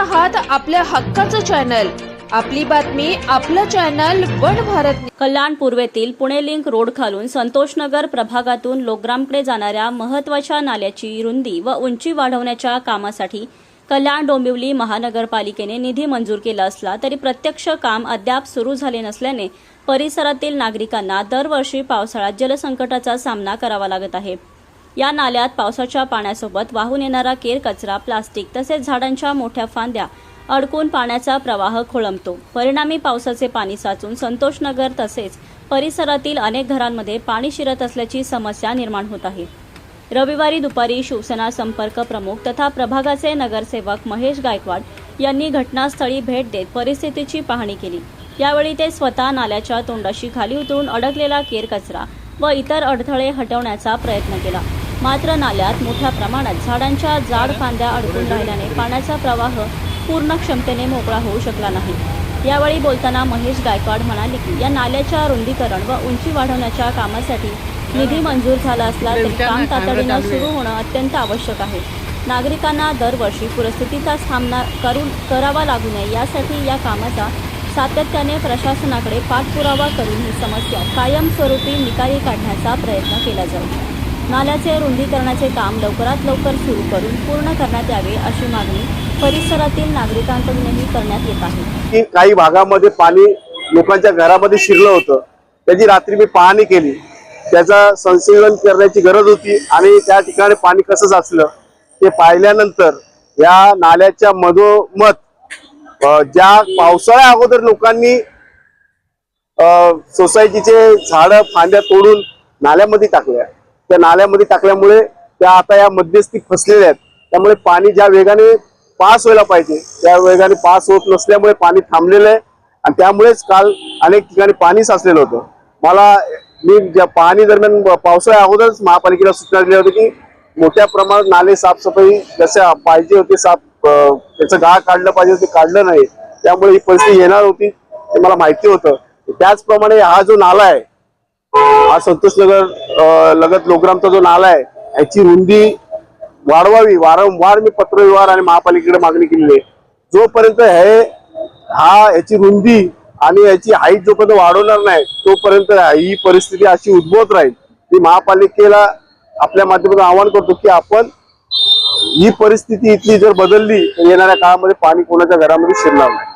आहात आपल्या हक्काचं चॅनल, आपली बातमी आपलं चॅनल वन भारत। कल्याण पूर्वेतील पुणे लिंक रोड खालून संतोषनगर प्रभागातून लोकग्रामकडे जाणाऱ्या महत्त्वाच्या नाल्याची रुंदी व उंची वाढवण्याच्या कामासाठी कल्याण डोंबिवली महानगरपालिकेने निधी मंजूर केला असला तरी प्रत्यक्ष काम अद्याप सुरू झाले नसल्याने परिसरातील नागरिकांना दरवर्षी पावसाळ्यात जलसंकटाचा सामना करावा लागत आहे। या नाल्यात पावसाच्या पाण्यासोबत वाहून येणारा केर कचरा, प्लास्टिक तसेच झाडांच्या मोठ्या फांद्या अडकून पाण्याचा प्रवाह खोळंबतो। परिणामी पावसाचे पाणी साचून संतोषनगर तसेच परिसरातील अनेक घरांमध्ये पाणी शिरत असल्याची समस्या निर्माण होत आहे। रविवारी दुपारी शिवसेना संपर्क प्रमुख तथा प्रभागाचे नगरसेवक महेश गायकवाड यांनी घटनास्थळी भेट देत परिस्थितीची पाहणी केली। यावेळी ते स्वतः नाल्याच्या तोंडाशी खाली उतरून अडकलेला केर कचरा व इतर अडथळे हटवण्याचा प्रयत्न केला। मात्र नाल्यात मोठ्या प्रमाणात झाडांच्या जाड फांद्या अडकून राहिल्याने पाण्याचा प्रवाह पूर्ण क्षमतेने मोकळा होऊ शकला नाही। यावेळी बोलताना महेश गायकवाड म्हणाले की या नाल्याच्या रुंदीकरण व उंची वाढवण्याच्या कामासाठी निधी मंजूर झाला असला तरी काम तातडीने सुरू होणे अत्यंत आवश्यक आहे। नागरिकांना दरवर्षी पूरस्थितीचा सामना करावा लागू नये यासाठी या कामाचा सातत्याने प्रशासनाकडे पाठपुरावा करून ही समस्या कायमस्वरूपी निकाली काढण्याचा प्रयत्न केला जाईल। नाल्याचे रुंदीकरणाचे काम लवकरात लवकर सुरू करून पूर्ण करण्यात यावे अशी मागणी परिसरातील नागरिकांकडूनही करण्यात येत आहे। काही भागामध्ये पाणी लोकांच्या घरामध्ये शिरलं होतं, त्याची रात्री मी पाहणी केली। त्याचा संशोधन करण्याची गरज होती आणि त्या ठिकाणी पाणी कसं साचलं ते पाहिल्यानंतर या नाल्याच्या मधोमध ज्या पावसाळ्या अगोदर लोकांनी सोसायटीचे झाडं फांद्या तोडून नाल्यामध्ये टाकल्या, त्या नाल्यामध्ये टाकल्यामुळे त्या आता या मध्यस्थी फसलेल्या आहेत। त्यामुळे पाणी ज्या वेगाने पास व्हायला पाहिजे त्या वेगाने पास होत नसल्यामुळे पाणी थांबलेलं आहे आणि त्यामुळेच काल अनेक ठिकाणी पाणी साचलेलं होतं। मी ज्या पाहणी दरम्यान पावसाळ्या अगोदरच महापालिकेला सूचना दिली होती की मोठ्या प्रमाणात नाले साफसफाई जशा पाहिजे होते त्याचं गाळ काढलं पाहिजे ते काढलं नाही, त्यामुळे ही परिस्थिती येणार होती हे मला माहिती होतं। त्याचप्रमाणे हा जो नाला आहे, हा संतोषनगर लगत लोकग्रामचा जो नाला आहे, याची रुंदी वाढवावी। वारंवार मी पत्रव्यवहार आणि महापालिकेकडे मागणी केलेली आहे। जोपर्यंत याची रुंदी आणि याची हाईट जोपर्यंत वाढवणार नाही तोपर्यंत ही परिस्थिती अशी उद्भवत राहील। मी महापालिकेला आपल्या माध्यमातून आवाहन करतो की आपण ही परिस्थिती इथली जर बदलली तर येणाऱ्या काळामध्ये पाणी कोणाच्या घरामध्ये शिरणार नाही।